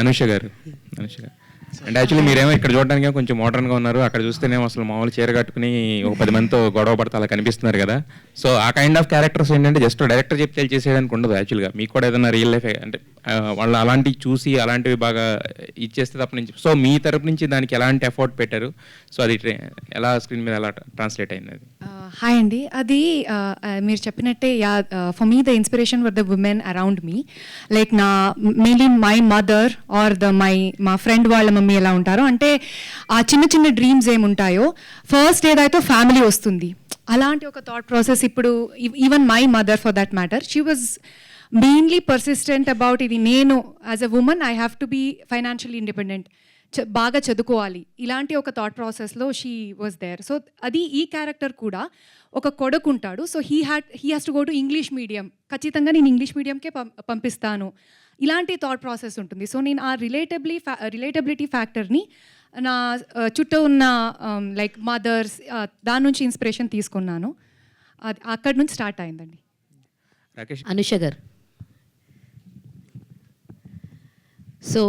అనుష గారు అంటే యాక్చువల్లీ మీరేమో ఇక్కడ చూడడానికి కొంచెం మోడర్న్గా ఉన్నారు, అక్కడ చూస్తేనేమో అసలు మామూలు చీర కట్టుకుని ఒక 10 మందితో గొడవ పడితే అలా కనిపిస్తున్నారు కదా. సో ఆ కైండ్ ఆఫ్ క్యారెక్టర్స్ ఏంటంటే జస్ట్ డైరెక్టర్ చెప్తే చేసేయడానికి ఉండదు. యాక్చువల్గా మీకు కూడా ఏదైనా రియల్ లైఫ్ అంటే వాళ్ళు అలాంటివి చూసి అలాంటివి బాగా ఇచ్చేస్తే తప్ప నుంచి, సో మీ తరపు నుంచి దానికి ఎలాంటి ఎఫర్ట్ పెట్టారు, సో అది ఎలా స్క్రీన్ మీద ఎలా ట్రాన్స్లేట్ అయింది అది? హాయ్ అండి, అది మీరు చెప్పినట్టే for me the inspiration or the women around me, like నా మెయిన్లీ మై మదర్ ఆర్ మా ఫ్రెండ్ వాళ్ళ మమ్మీ ఎలా ఉంటారో, అంటే ఆ చిన్న చిన్న డ్రీమ్స్ ఏముంటాయో ఫస్ట్ ఏదైతే ఫ్యామిలీ వస్తుంది, అలాంటి ఒక థాట్ ప్రాసెస్. ఇప్పుడు even my mother for that matter, she was mainly persistent about ఇది, నేను as a woman I have to be financially independent, బాగా చదువుకోవాలి, ఇలాంటి ఒక థాట్ ప్రాసెస్లో షీ వాజ్ దేర్. సో అది ఈ క్యారెక్టర్ కూడా ఒక కొడుకు ఉంటాడు, so he has to go to English medium, ఖచ్చితంగా నేను ఇంగ్లీష్ మీడియంకే పంపిస్తాను, ఇలాంటి థాట్ ప్రాసెస్ ఉంటుంది. సో నేను ఆ రిలేటబిలిటీ ఫ్యాక్టర్ని నా చుట్టూ ఉన్న లైక్ మదర్స్ దాని నుంచి ఇన్స్పిరేషన్ తీసుకున్నాను, అది అక్కడి నుంచి స్టార్ట్ అయిందండి. రాకేష్ అనుష గారు, సో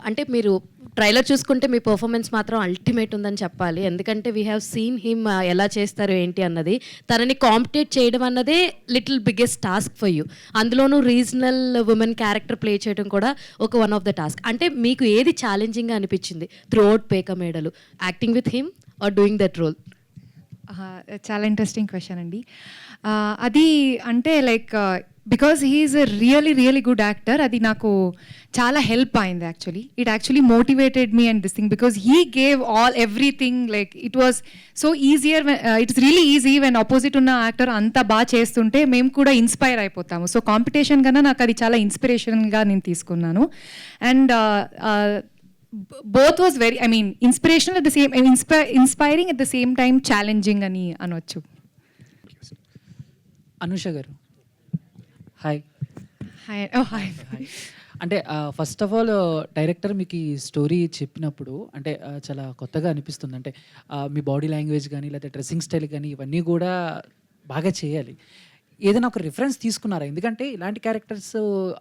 అంటే మీరు ట్రైలర్ చూసుకుంటే మీ పర్ఫార్మెన్స్ మాత్రం అల్టిమేట్ ఉందని చెప్పాలి. ఎందుకంటే వీ హ్యావ్ సీన్ హిమ్ ఎలా చేస్తారు ఏంటి అన్నది, తనని కాంపిటేట్ చేయడం అన్నదే little biggest task for you. అందులోనూ రీజనల్ ఉమెన్ క్యారెక్టర్ ప్లే చేయడం కూడా ఒక వన్ ఆఫ్ ద టాస్క్. అంటే మీకు ఏది ఛాలెంజింగ్గా అనిపించింది through out Peka Medalu, acting with him or doing that role? చాలా ఇంట్రెస్టింగ్ క్వశ్చన్ అండి. అది అంటే like because he's a really good actor, అది నాకు చాలా హెల్ప్ అయింది. It actually motivated me and this thing because he gave everything, like it was so easier, it's really easy when opposite ఉన్న actor అంతా బాగా చేస్తుంటే మేము కూడా ఇన్స్పైర్ అయిపోతాము. సో కాంపిటీషన్ కన్నా నాకు అది చాలా ఇన్స్పిరేషన్గా నేను తీసుకున్నాను. And both was very, I mean, inspirational at the same, inspiring at the same time, challenging అని అనొచ్చు. అనుష గారు హాయ్. హాయ్. అంటే ఫస్ట్ ఆఫ్ ఆల్ డైరెక్టర్ మీకు ఈ స్టోరీ చెప్పినప్పుడు అంటే చాలా కొత్తగా అనిపిస్తుంది. అంటే మీ బాడీ లాంగ్వేజ్ కానీ లేకపోతే డ్రెస్సింగ్ స్టైల్ కానీ ఇవన్నీ కూడా బాగా చేయాలి. ఏదైనా ఒక రిఫరెన్స్ తీసుకున్నారా? ఎందుకంటే ఇలాంటి క్యారెక్టర్స్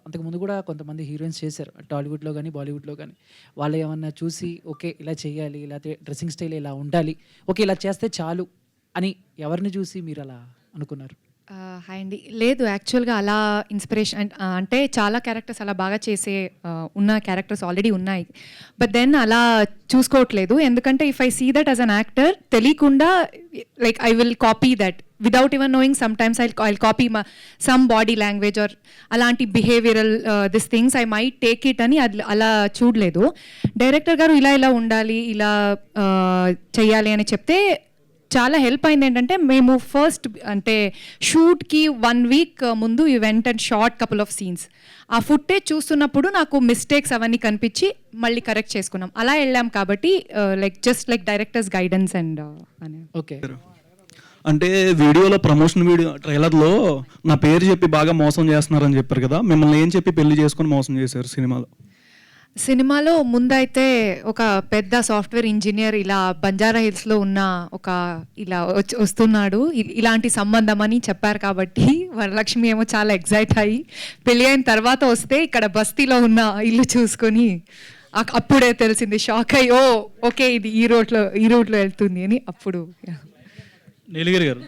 అంతకుముందు కూడా కొంతమంది హీరోయిన్స్ చేశారు, టాలీవుడ్లో కానీ బాలీవుడ్లో కానీ. వాళ్ళు ఏమన్నా చూసి ఓకే ఇలా చేయాలి, లేకపోతే డ్రెస్సింగ్ స్టైల్ ఇలా ఉండాలి, ఓకే ఇలా చేస్తే చాలు అని ఎవరిని చూసి మీరు అలా అనుకున్నారు? హాయ్ అండి, లేదు యాక్చువల్గా అలా ఇన్స్పిరేషన్ అంటే చాలా క్యారెక్టర్స్ అలా బాగా చేసే ఉన్న క్యారెక్టర్స్ ఆల్రెడీ ఉన్నాయి, బట్ దెన్ అలా చూసుకోవట్లేదు. ఎందుకంటే if I see that as an actor తెలియకుండా like I will copy that without even knowing. Sometimes I copy some body language or అలాంటి behavioral this things I might take it అని అలా చూడలేదు. Director గారు ఇలా ఉండాలి, ఇలా చెయ్యాలి అని చెప్తే చాలా హెల్ప్ అయింది. ఏంటంటే మేము ఫస్ట్ అంటే షూట్కి 1 వీక్ ముందు you went and short couple of scenes. ఆ ఫుటేజ్ చూస్తున్నప్పుడు నాకు మిస్టేక్స్ అవన్నీ కనిపించి మళ్ళీ కరెక్ట్ చేసుకున్నాం. అలా వెళ్ళాం కాబట్టి like just like directors guidance and అని. ఓకే, అంటే వీడియోలో ప్రమోషన్ వీడియో ట్రైలర్లో నా పేరు చెప్పి బాగా మోసం చేస్తున్నారని చెప్పారు కదా, మిమ్మల్ని ఏం చెప్పి పెళ్లి చేసుకొని మోసం చేశారు సినిమాలో? ముందైతే ఒక పెద్ద సాఫ్ట్వేర్ ఇంజనీర్ ఇలా బంజారా హిల్స్లో ఉన్న ఒక ఇలా వస్తున్నాడు, ఇలాంటి సంబంధం అని చెప్పారు కాబట్టి వరలక్ష్మి ఏమో చాలా ఎగ్జైట్ అయ్యి పెళ్ళి అయిన తర్వాత వస్తే ఇక్కడ బస్తీలో ఉన్న ఇల్లు చూసుకొని అప్పుడే తెలిసింది, షాక్ అయ్యి ఓకే ఇది ఈ రూట్లో వెళ్తుంది అని. అప్పుడు నీలగిరి గారు